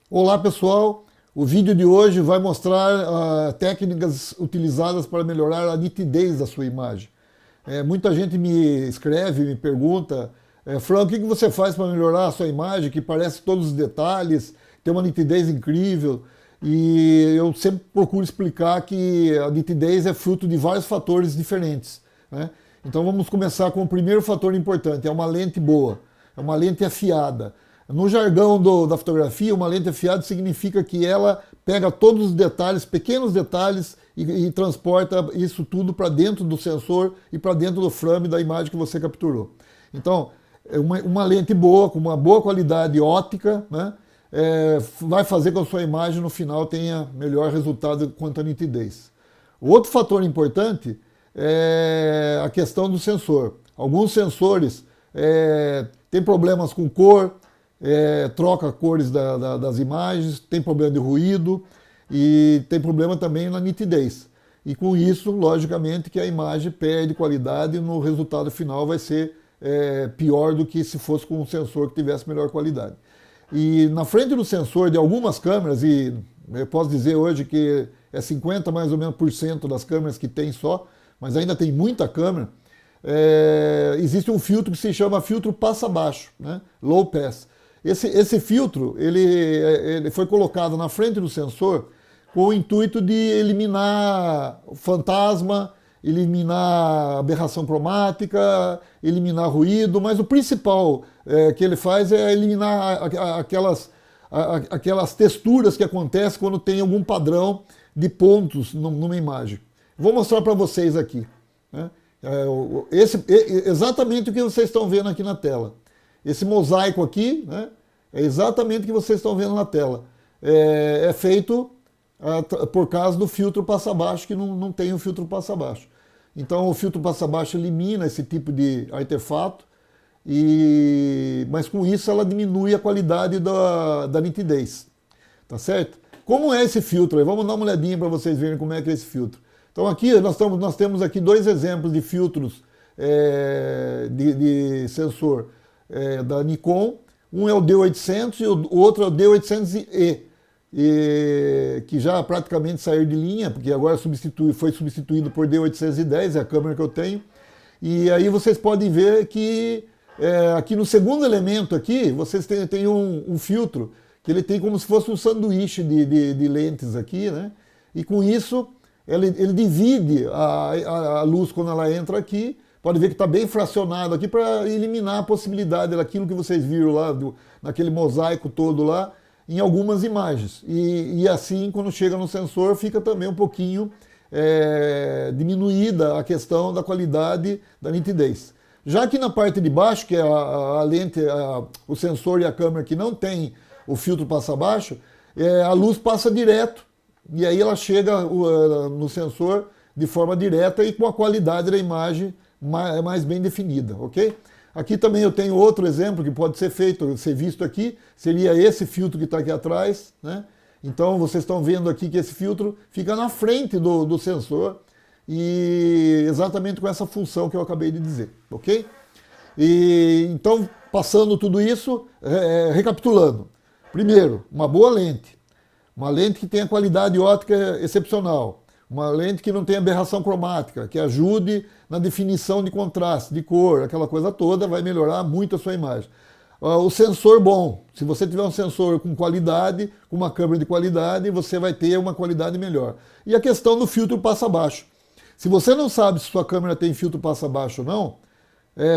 Olá pessoal, o vídeo de hoje vai mostrar técnicas utilizadas para melhorar a nitidez da sua imagem. Muita gente me escreve, me pergunta, Fran, o que você faz para melhorar a sua imagem, que parece todos os detalhes, tem uma nitidez incrível, e eu sempre procuro explicar que a nitidez é fruto de vários fatores diferentes, né? Então vamos começar com o primeiro fator importante, é uma lente boa, é uma lente afiada. No jargão da fotografia, uma lente afiada significa que ela pega todos os detalhes, pequenos detalhes, e transporta isso tudo para dentro do sensor e para dentro do frame da imagem que você capturou. Então, uma lente boa, com uma boa qualidade óptica, né, vai fazer com que a sua imagem no final tenha melhor resultado quanto à nitidez. O outro fator importante é a questão do sensor. Alguns sensores têm problemas com cor, troca cores das imagens, tem problema de ruído e tem problema também na nitidez. E com isso, logicamente, que a imagem perde qualidade e no resultado final vai ser pior do que se fosse com um sensor que tivesse melhor qualidade. E na frente do sensor de algumas câmeras, e eu posso dizer hoje que é 50 mais ou menos por cento das câmeras que tem só, mas ainda tem muita câmera, existe um filtro que se chama filtro passa-baixo, né? Low Pass. Esse filtro ele foi colocado na frente do sensor com o intuito de eliminar fantasma, eliminar aberração cromática, eliminar ruído, mas o principal que ele faz é eliminar aquelas texturas que acontecem quando tem algum padrão de pontos numa imagem. Vou mostrar para vocês aqui, né? Exatamente o que vocês estão vendo aqui na tela. Esse mosaico aqui, né, é exatamente o que vocês estão vendo na tela. É feito por causa do filtro passa-baixo, que não tem o filtro passa-baixo. Então o filtro passa-baixo elimina esse tipo de artefato, mas com isso ela diminui a qualidade da nitidez. Tá certo? Como é esse filtro? Vamos dar uma olhadinha para vocês verem como é que é esse filtro. Então aqui nós temos aqui dois exemplos de filtros de sensor da Nikon. Um é o D800 e o outro é o D800E, que já praticamente saiu de linha, porque agora foi substituído por D810, é a câmera que eu tenho. E aí vocês podem ver que aqui no segundo elemento aqui, vocês têm um filtro, que ele tem como se fosse um sanduíche de lentes aqui, né? E com isso ele divide a luz quando ela entra aqui. Pode ver que está bem fracionado aqui para eliminar a possibilidade daquilo que vocês viram lá, naquele mosaico todo lá, em algumas imagens. E assim, quando chega no sensor, fica também um pouquinho diminuída a questão da qualidade da nitidez. Já que na parte de baixo, que é a lente, o sensor e a câmera que não tem o filtro passa-baixo, a luz passa direto, e aí ela chega no sensor de forma direta e com a qualidade da imagem mais bem definida, ok? Aqui também eu tenho outro exemplo que pode ser visto aqui, seria esse filtro que está aqui atrás, né? Então vocês estão vendo aqui que esse filtro fica na frente do sensor e exatamente com essa função que eu acabei de dizer, ok? E então, passando tudo isso, recapitulando. Primeiro, uma boa lente. Uma lente que tenha qualidade óptica excepcional. Uma lente que não tenha aberração cromática, que ajude na definição de contraste, de cor, aquela coisa toda, vai melhorar muito a sua imagem. O sensor bom, se você tiver um sensor com qualidade, com uma câmera de qualidade, você vai ter uma qualidade melhor. E a questão do filtro passa-baixo. Se você não sabe se sua câmera tem filtro passa-baixo ou não,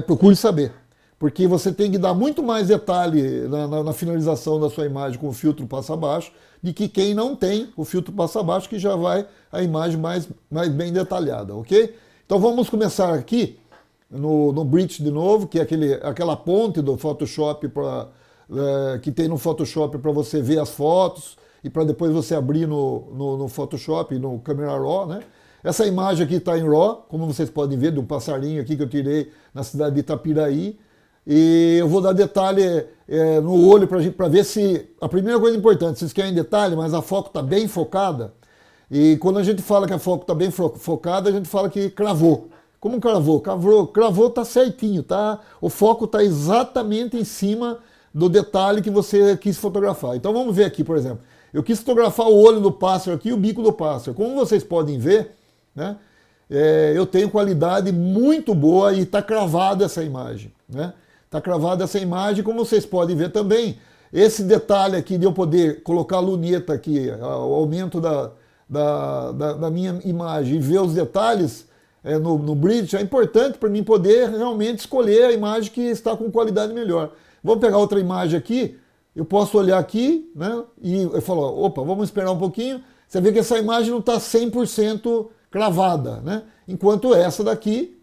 procure saber. Porque você tem que dar muito mais detalhe na finalização da sua imagem com o filtro passa-baixo de que quem não tem o filtro passa-baixo, que já vai a imagem mais bem detalhada, ok? Então vamos começar aqui no Bridge de novo, que é aquela ponte do Photoshop que tem no Photoshop para você ver as fotos e para depois você abrir no Photoshop, no Camera Raw, né? Essa imagem aqui está em RAW, como vocês podem ver, de um passarinho aqui que eu tirei na cidade de Itapiraí. E eu vou dar detalhe no olho para ver se... A primeira coisa importante, vocês querem detalhe, mas a foco está bem focada. E quando a gente fala que a foco está bem focada, a gente fala que cravou. Como cravou? Cravou está certinho, tá? O foco está exatamente em cima do detalhe que você quis fotografar. Então vamos ver aqui, por exemplo. Eu quis fotografar o olho do pássaro aqui e o bico do pássaro. Como vocês podem ver, né, eu tenho qualidade muito boa e está cravada essa imagem. Né? Está cravada essa imagem, como vocês podem ver também. Esse detalhe aqui de eu poder colocar a luneta aqui, o aumento da minha imagem e ver os detalhes no bridge, é importante para mim poder realmente escolher a imagem que está com qualidade melhor. Vamos pegar outra imagem aqui, eu posso olhar aqui, né, e eu falo, opa, vamos esperar um pouquinho. Você vê que essa imagem não está 100% cravada, né? Enquanto essa daqui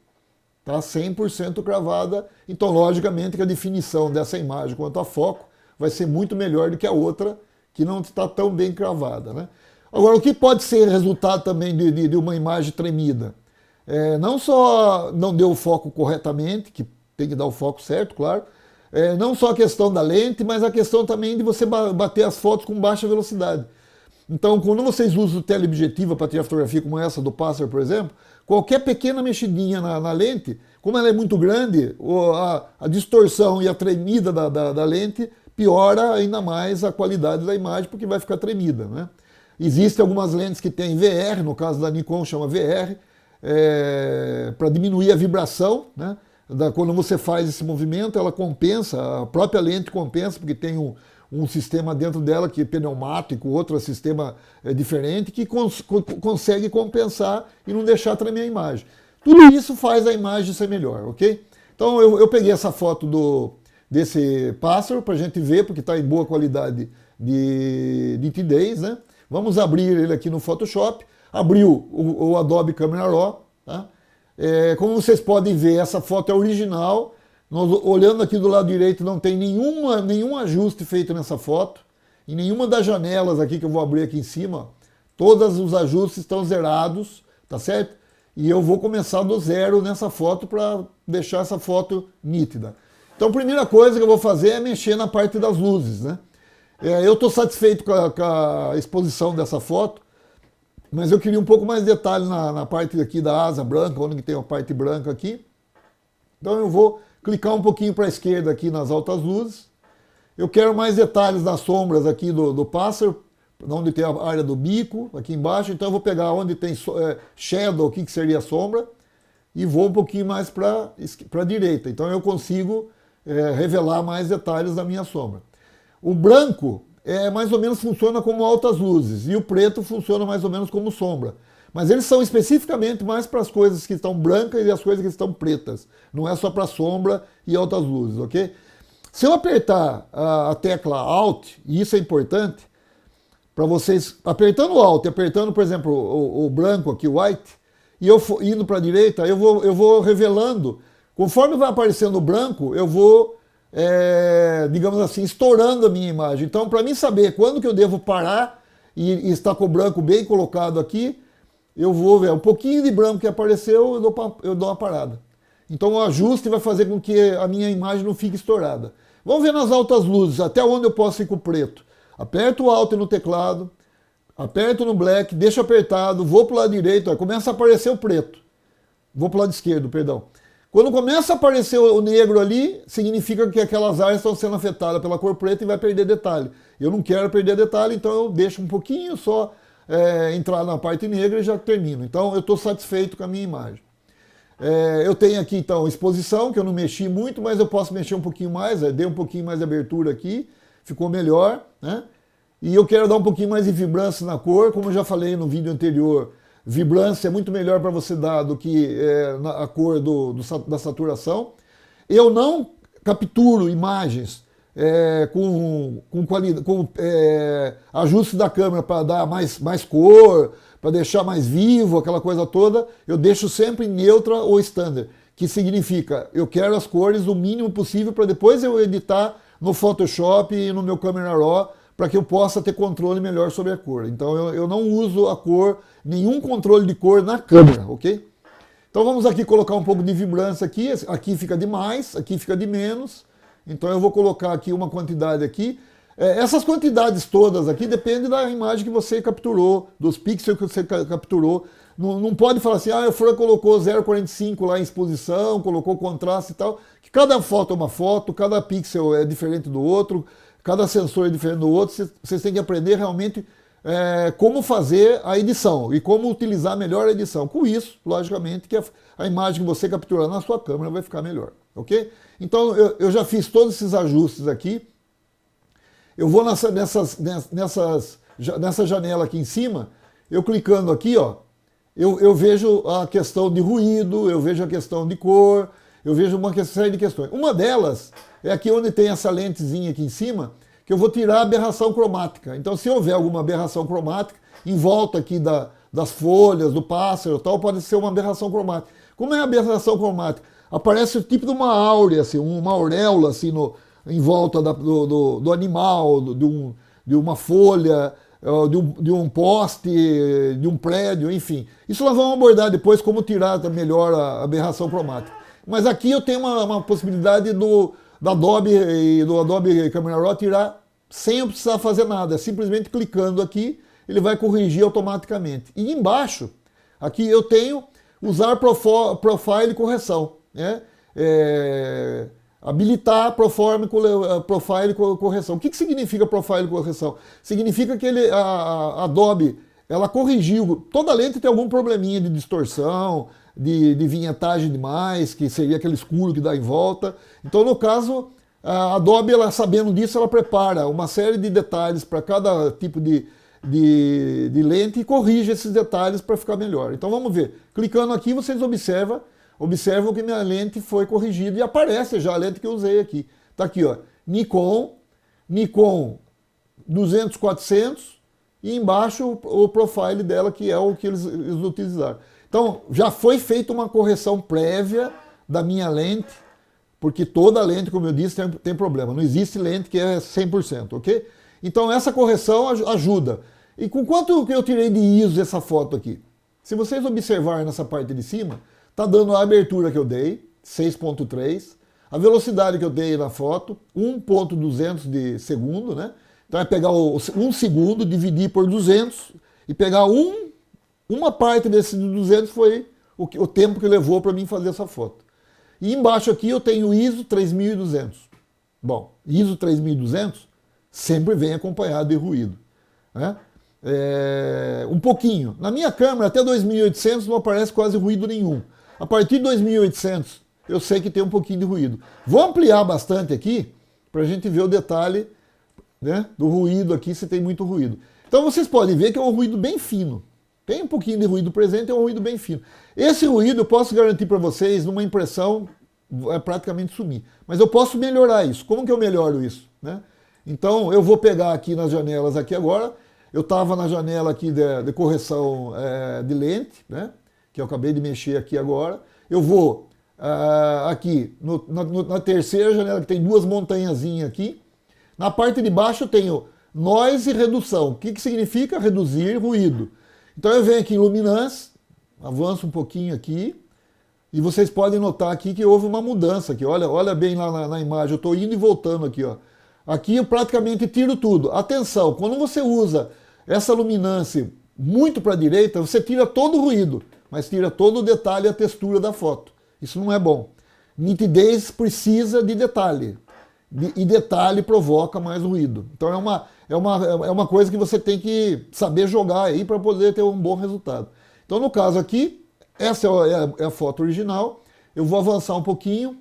está 100% cravada. Então, logicamente, que a definição dessa imagem quanto a foco vai ser muito melhor do que a outra, que não está tão bem cravada, né? Agora, o que pode ser resultado também de uma imagem tremida? Não só não deu o foco corretamente, que tem que dar o foco certo, claro, não só a questão da lente, mas a questão também de você bater as fotos com baixa velocidade. Então, quando vocês usam o teleobjetivo para tirar fotografia como essa do pássaro, por exemplo, qualquer pequena mexidinha na lente, como ela é muito grande, a distorção e a tremida da lente piora ainda mais a qualidade da imagem, porque vai ficar tremida, né? Existem algumas lentes que têm VR, no caso da Nikon chama VR, para diminuir a vibração, né? Quando você faz esse movimento, ela compensa, a própria lente compensa, porque tem um sistema dentro dela que é pneumático, outro sistema diferente, que consegue compensar e não deixar tremer a imagem. Tudo isso faz a imagem ser melhor, ok? Então eu peguei essa foto desse pássaro para a gente ver, porque está em boa qualidade de nitidez, né? Vamos abrir ele aqui no Photoshop. Abriu o Adobe Camera Raw, tá? Como vocês podem ver, essa foto é original. Olhando aqui do lado direito, não tem nenhum ajuste feito nessa foto. Em nenhuma das janelas aqui que eu vou abrir aqui em cima, todos os ajustes estão zerados, tá certo? E eu vou começar do zero nessa foto para deixar essa foto nítida. Então a primeira coisa que eu vou fazer é mexer na parte das luzes, né? Eu estou satisfeito com a exposição dessa foto, mas eu queria um pouco mais de detalhe na parte aqui da asa branca, onde tem a parte branca aqui. Então eu vou clicar um pouquinho para a esquerda aqui nas altas luzes. Eu quero mais detalhes nas sombras aqui do pássaro, onde tem a área do bico, aqui embaixo. Então eu vou pegar onde tem shadow, que seria a sombra, e vou um pouquinho mais para a direita. Então eu consigo revelar mais detalhes da minha sombra. O branco mais ou menos funciona como altas luzes e o preto funciona mais ou menos como sombra. Mas eles são especificamente mais para as coisas que estão brancas e as coisas que estão pretas. Não é só para sombra e altas luzes, ok? Se eu apertar a tecla Alt, e isso é importante, para vocês, apertando o Alt, apertando, por exemplo, o branco aqui, o White, e eu indo para a direita, eu vou revelando. Conforme vai aparecendo o branco, eu vou digamos assim, estourando a minha imagem. Então, para mim saber quando que eu devo parar e estar com o branco bem colocado aqui, eu vou ver um pouquinho de branco que apareceu, eu dou uma parada. Então o ajuste vai fazer com que a minha imagem não fique estourada. Vamos ver nas altas luzes, até onde eu posso ir com o preto. Aperto o Alt no teclado, aperto no Black, deixo apertado, vou para o lado direito, começa a aparecer o preto. Vou para o lado esquerdo, perdão. Quando começa a aparecer o negro ali, significa que aquelas áreas estão sendo afetadas pela cor preta e vai perder detalhe. Eu não quero perder detalhe, então eu deixo um pouquinho só entrar na parte negra e já termino. Então eu estou satisfeito com a minha imagem. Eu tenho aqui então exposição, que eu não mexi muito, mas eu posso mexer um pouquinho mais, dei um pouquinho mais de abertura aqui, ficou melhor, né? E eu quero dar um pouquinho mais de vibrância na cor, como eu já falei no vídeo anterior. Vibrância é muito melhor para você dar do que a cor da saturação. Eu não capturo imagens com ajuste da câmera para dar mais cor, para deixar mais vivo, aquela coisa toda. Eu deixo sempre em neutra ou standard, que significa eu quero as cores o mínimo possível para depois eu editar no Photoshop e no meu Camera Raw, para que eu possa ter controle melhor sobre a cor. Então eu não uso a cor, nenhum controle de cor na câmera, ok? Então vamos aqui colocar um pouco de vibrância aqui, aqui fica de mais, aqui fica de menos, então eu vou colocar aqui uma quantidade aqui. Essas quantidades todas aqui dependem da imagem que você capturou, dos pixels que você capturou. Não pode falar assim, o Fran colocou 0,45 lá em exposição, colocou contraste e tal, que cada foto é uma foto, cada pixel é diferente do outro, cada sensor é diferente do outro, vocês têm que aprender realmente como fazer a edição e como utilizar melhor a edição. Com isso, logicamente, que a imagem que você capturar na sua câmera vai ficar melhor, ok? Então, eu já fiz todos esses ajustes aqui. Eu vou nessa janela aqui em cima, eu clicando aqui, ó, eu vejo a questão de ruído, eu vejo a questão de cor, eu vejo uma série de questões. Uma delas é aqui onde tem essa lentezinha aqui em cima, que eu vou tirar a aberração cromática. Então, se houver alguma aberração cromática, em volta aqui das folhas, do pássaro e tal, pode ser uma aberração cromática. Como é a aberração cromática? Aparece o tipo de uma áurea, assim, uma auréola assim, em volta do animal, de uma folha, de um poste, de um prédio, enfim. Isso nós vamos abordar depois, como tirar melhor a aberração cromática. Mas aqui eu tenho uma possibilidade do Adobe Camera Raw tirar sem eu precisar fazer nada. É simplesmente clicando aqui, ele vai corrigir automaticamente. E embaixo, aqui eu tenho usar profile e correção, né? Habilitar profile e correção. O que significa profile e correção? Significa que a Adobe ela corrigiu. Toda lente tem algum probleminha de distorção, de vinhetagem demais, que seria aquele escuro que dá em volta. Então, no caso, a Adobe, ela, sabendo disso, ela prepara uma série de detalhes para cada tipo de lente e corrige esses detalhes para ficar melhor. Então, vamos ver. Clicando aqui, vocês observam que minha lente foi corrigida e aparece já a lente que eu usei aqui. Está aqui, ó, Nikon 200-400 e embaixo o profile dela, que é o que eles utilizaram. Então, já foi feita uma correção prévia da minha lente, porque toda lente, como eu disse, tem problema. Não existe lente que é 100%, ok? Então, essa correção ajuda. E com quanto que eu tirei de ISO essa foto aqui? Se vocês observarem nessa parte de cima, está dando a abertura que eu dei, 6.3, a velocidade que eu dei na foto, 1.200 de segundo, né? Então é pegar 1 segundo, dividir por 200 e pegar uma parte desse de 200 foi o tempo que levou para mim fazer essa foto. E embaixo aqui eu tenho ISO 3200. Bom, ISO 3200 sempre vem acompanhado de ruído, né? Um pouquinho. Na minha câmera até 2800 não aparece quase ruído nenhum. A partir de 2800 eu sei que tem um pouquinho de ruído. Vou ampliar bastante aqui para a gente ver o detalhe, né, do ruído aqui, se tem muito ruído. Então vocês podem ver que é um ruído bem fino. Tem um pouquinho de ruído presente, é um ruído bem fino. Esse ruído eu posso garantir para vocês, numa impressão, vai praticamente sumir. Mas eu posso melhorar isso. Como que eu melhoro isso, né? Então eu vou pegar aqui nas janelas aqui agora. Eu estava na janela aqui de correção de lente, né, que eu acabei de mexer aqui agora. Eu vou aqui na terceira janela, que tem duas montanhazinhas aqui. Na parte de baixo eu tenho noise e redução. O que significa reduzir ruído? Então eu venho aqui em luminância, avanço um pouquinho aqui, e vocês podem notar aqui que houve uma mudança aqui. Olha bem lá na imagem, eu estou indo e voltando aqui, ó. Aqui eu praticamente tiro tudo. Atenção, quando você usa essa luminância muito para a direita, você tira todo o ruído, mas tira todo o detalhe e a textura da foto. Isso não é bom. Nitidez precisa de detalhe. E detalhe provoca mais ruído. Então é uma coisa que você tem que saber jogar aí para poder ter um bom resultado. Então no caso aqui, essa é a foto original. Eu vou avançar um pouquinho.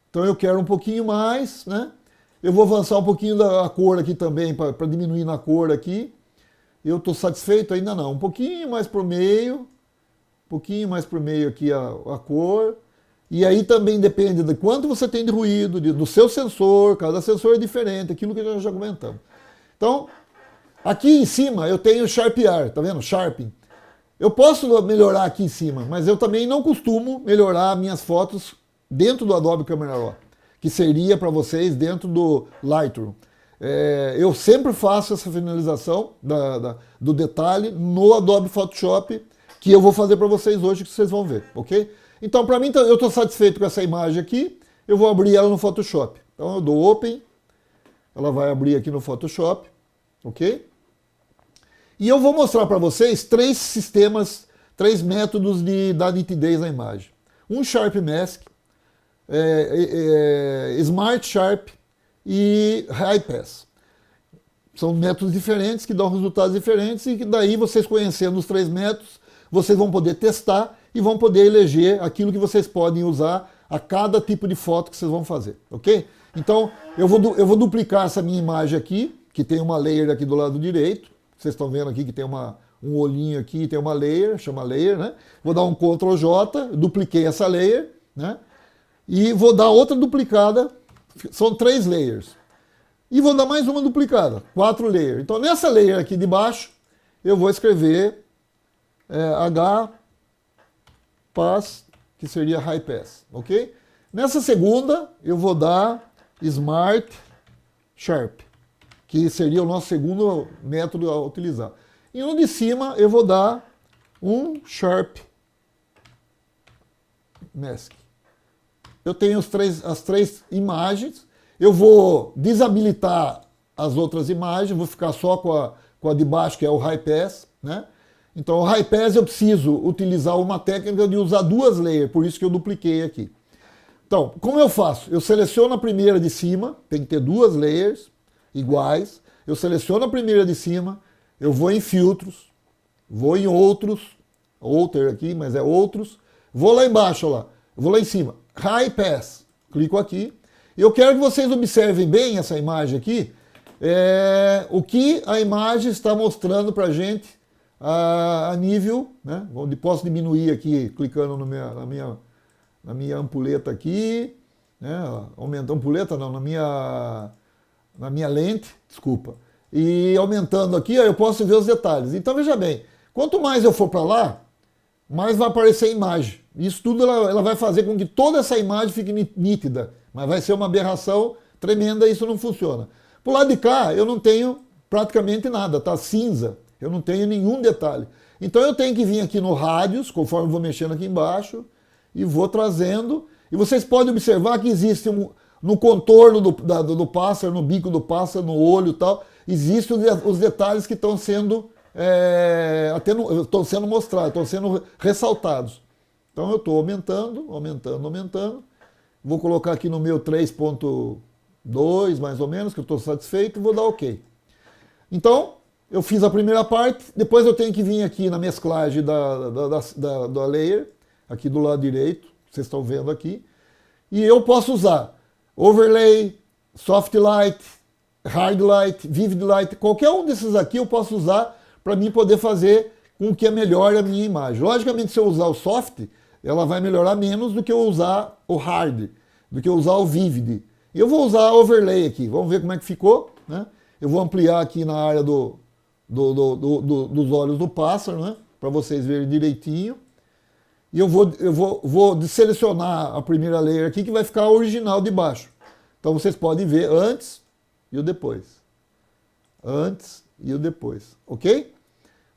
Então eu quero um pouquinho mais, né? Eu vou avançar um pouquinho da cor aqui também, para diminuir na cor aqui. Eu estou satisfeito? Ainda não. Um pouquinho mais para o meio. Um pouquinho mais para o meio aqui a cor. E aí também depende de quanto você tem de ruído, do seu sensor. Cada sensor é diferente, aquilo que nós já comentamos. Então, aqui em cima eu tenho Sharpear, tá vendo? Sharpening. Eu posso melhorar aqui em cima, mas eu também não costumo melhorar minhas fotos dentro do Adobe Camera Raw, que seria para vocês dentro do Lightroom. Eu sempre faço essa finalização do detalhe no Adobe Photoshop, que eu vou fazer para vocês hoje, que vocês vão ver, ok? Então, para mim, eu estou satisfeito com essa imagem aqui, eu vou abrir ela no Photoshop. Então, eu dou Open, ela vai abrir aqui no Photoshop, ok? E eu vou mostrar para vocês três sistemas três métodos de dar nitidez na imagem. Um Sharp Mask, Smart Sharp e High Pass. São métodos diferentes que dão resultados diferentes e que daí vocês conhecendo os três métodos, vocês vão poder testar e vão poder eleger aquilo que vocês podem usar a cada tipo de foto que vocês vão fazer, ok? Então, eu vou duplicar essa minha imagem aqui, que tem uma layer aqui do lado direito. Vocês estão vendo aqui que tem um olhinho aqui, tem uma layer, chama layer, né? Vou dar um Ctrl J, dupliquei essa layer, né? E vou dar outra duplicada, são 3 layers. E vou dar mais uma duplicada, 4 layers. Então, nessa layer aqui de baixo, eu vou escrever H Pass, que seria High Pass, ok? Nessa segunda, eu vou dar Smart Sharp, que seria o nosso segundo método a utilizar. E no de cima, eu vou dar um Sharp Mask. Eu tenho as três imagens, eu vou desabilitar as outras imagens, vou ficar só com a de baixo, que é o High Pass, né? Então, o High Pass eu preciso utilizar uma técnica de usar 2 layers, por isso que eu dupliquei aqui. Então, como eu faço? Eu seleciono a primeira de cima, tem que ter 2 layers iguais, eu seleciono a primeira de cima, eu vou em filtros, vou em outros, outer aqui, mas é outros, vou lá embaixo, ó lá, vou lá em cima, High Pass, clico aqui, e eu quero que vocês observem bem essa imagem aqui, o que a imagem está mostrando para a gente a nível, né? Posso diminuir aqui, clicando na minha ampulheta aqui, né? Aumentar a ampulheta não, na minha lente, desculpa. E aumentando aqui, ó, eu posso ver os detalhes. Então veja bem, quanto mais eu for para lá, mais vai aparecer a imagem. Isso tudo ela vai fazer com que toda essa imagem fique nítida, mas vai ser uma aberração tremenda e isso não funciona. Pro lado de cá, eu não tenho praticamente nada, tá cinza. Eu não tenho nenhum detalhe. Então eu tenho que vir aqui no rádios, conforme vou mexendo aqui embaixo, e vou trazendo. E vocês podem observar que existe no contorno do pássaro, no bico do pássaro, no olho e tal, existem os detalhes que estão sendo mostrados, estão sendo ressaltados. Então eu estou aumentando. Vou colocar aqui no meu 3.2, mais ou menos, que eu estou satisfeito, e vou dar OK. Então, eu fiz a primeira parte, depois eu tenho que vir aqui na mesclagem da layer, aqui do lado direito, vocês estão vendo aqui, e eu posso usar Overlay, Soft Light, Hard Light, Vivid Light, qualquer um desses aqui eu posso usar para mim poder fazer com que melhore a minha imagem. Logicamente, se eu usar o Soft, ela vai melhorar menos do que eu usar o Hard, do que eu usar o Vivid. E eu vou usar Overlay aqui, vamos ver como é que ficou, né? Eu vou ampliar aqui na área dos olhos do pássaro, né? Para vocês verem direitinho. E eu vou selecionar a primeira layer aqui, que vai ficar a original de baixo. Então vocês podem ver antes e o depois. Antes e o depois, ok?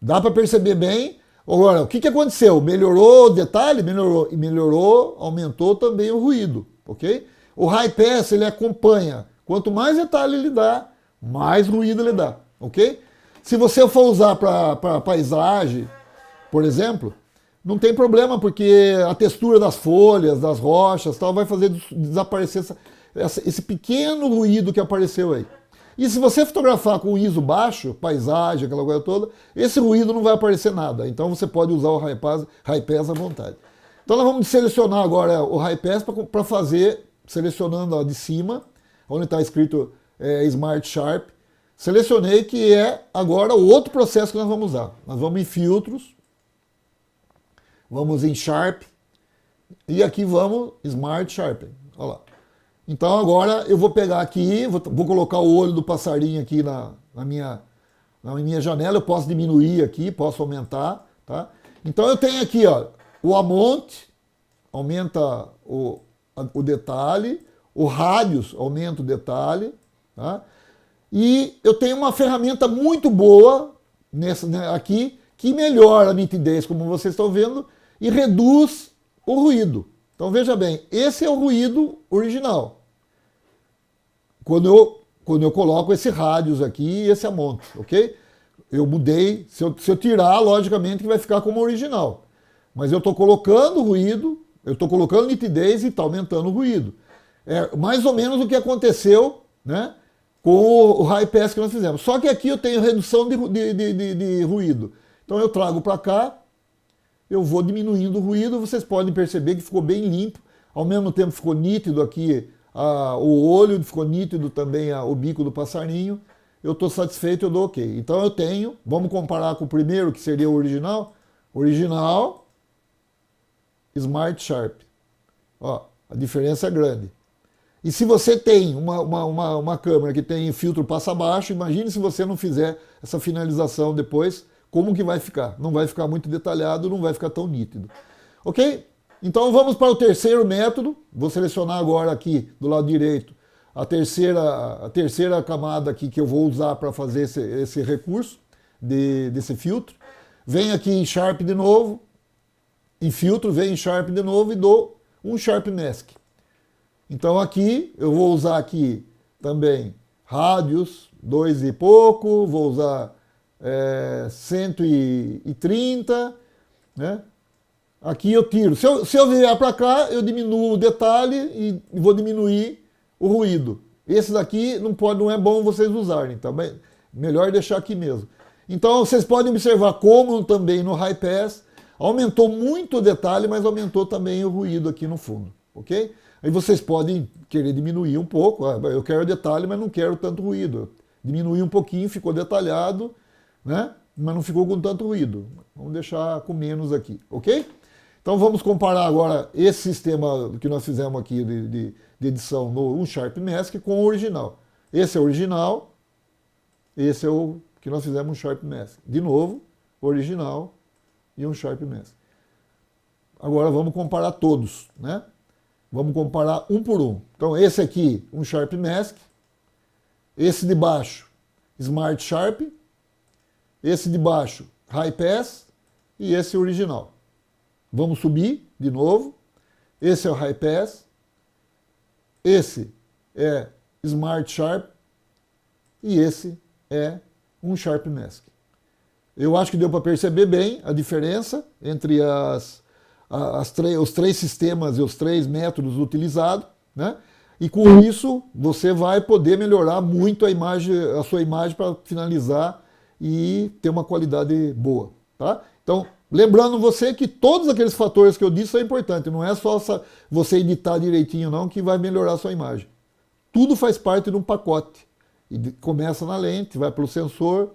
Dá para perceber bem. Agora, o que aconteceu? Melhorou o detalhe? Melhorou. E melhorou, aumentou também o ruído, ok? O High Pass, ele acompanha. Quanto mais detalhe ele dá, mais ruído ele dá, ok? Se você for usar para paisagem, por exemplo, não tem problema, porque a textura das folhas, das rochas, tal, vai fazer desaparecer esse pequeno ruído que apareceu aí. E se você fotografar com ISO baixo, paisagem, aquela coisa toda, esse ruído não vai aparecer nada. Então você pode usar o High Pass à vontade. Então nós vamos selecionar agora o High Pass para fazer, selecionando a de cima, onde está escrito Smart Sharp. Selecionei, que é agora o outro processo que nós vamos usar. Nós vamos em filtros, vamos em Sharp, e aqui vamos Smart Sharpen. Olha lá. Então agora eu vou pegar aqui, vou colocar o olho do passarinho aqui na minha janela. Eu posso diminuir aqui, posso aumentar, tá? Então eu tenho aqui, ó, o Amount, aumenta o detalhe, o Radius aumenta o detalhe, tá? E eu tenho uma ferramenta muito boa aqui, que melhora a nitidez, como vocês estão vendo, e reduz o ruído. Então veja bem, esse é o ruído original. Quando eu coloco esse Radius aqui e esse Amount, ok? Eu mudei, se eu tirar, logicamente que vai ficar como original. Mas eu estou colocando ruído, eu estou colocando nitidez e está aumentando o ruído. É mais ou menos o que aconteceu, né, com o high pass que nós fizemos. Só que aqui eu tenho redução de ruído. Então eu trago para cá, eu vou diminuindo o ruído, vocês podem perceber que ficou bem limpo. Ao mesmo tempo ficou nítido aqui o olho, ficou nítido também o bico do passarinho. Eu estou satisfeito, eu dou ok. Então eu tenho, vamos comparar com o primeiro, que seria o original. Original, Smart Sharp. Ó, a diferença é grande. E se você tem uma câmera que tem filtro passa baixo, imagine se você não fizer essa finalização depois, como que vai ficar? Não vai ficar muito detalhado, não vai ficar tão nítido. Ok? Então vamos para o terceiro método. Vou selecionar agora aqui do lado direito a terceira camada aqui que eu vou usar para fazer esse recurso desse filtro. Venho aqui em Sharp de novo, em filtro, venho em Sharp de novo e dou um Sharp Mask. Então aqui eu vou usar aqui também Radius 2 e pouco, vou usar 130, né? Aqui eu tiro. Se eu vier para cá, eu diminuo o detalhe e vou diminuir o ruído. Esse daqui não é bom vocês usarem, tá bem? Melhor deixar aqui mesmo. Então vocês podem observar como também no High Pass aumentou muito o detalhe, mas aumentou também o ruído aqui no fundo, ok? Aí vocês podem querer diminuir um pouco. Eu quero detalhe, mas não quero tanto ruído. Diminuir um pouquinho, ficou detalhado, né? Mas não ficou com tanto ruído. Vamos deixar com menos aqui, ok? Então vamos comparar agora esse sistema que nós fizemos aqui de edição no Sharp Mask com o original. Esse é o original, esse é o que nós fizemos no Sharp Mask. De novo, original e um Sharp Mask. Agora vamos comparar todos, né? Vamos comparar um por um. Então esse aqui, um Sharp Mask, esse de baixo, Smart Sharp, esse de baixo, High Pass e esse original. Vamos subir de novo. Esse é o High Pass, esse é Smart Sharp e esse é um Sharp Mask. Eu acho que deu para perceber bem a diferença entre os três sistemas e os três métodos utilizados, né? E com isso você vai poder melhorar muito a sua imagem para finalizar e ter uma qualidade boa, tá? Então, lembrando você que todos aqueles fatores que eu disse são importantes, não é só você editar direitinho não que vai melhorar a sua imagem. Tudo faz parte de um pacote. E começa na lente, vai pelo sensor,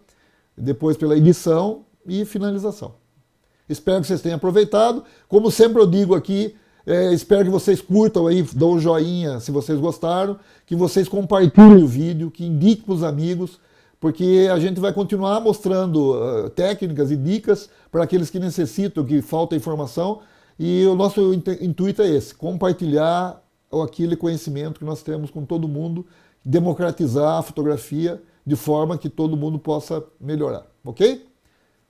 depois pela edição e finalização. Espero que vocês tenham aproveitado. Como sempre eu digo aqui, espero que vocês curtam aí, dão um joinha se vocês gostaram, que vocês compartilhem o vídeo, que indiquem para os amigos, porque a gente vai continuar mostrando técnicas e dicas para aqueles que necessitam, que falta informação, e o nosso intuito é esse, compartilhar aquele conhecimento que nós temos com todo mundo, democratizar a fotografia de forma que todo mundo possa melhorar, ok?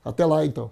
Até lá então.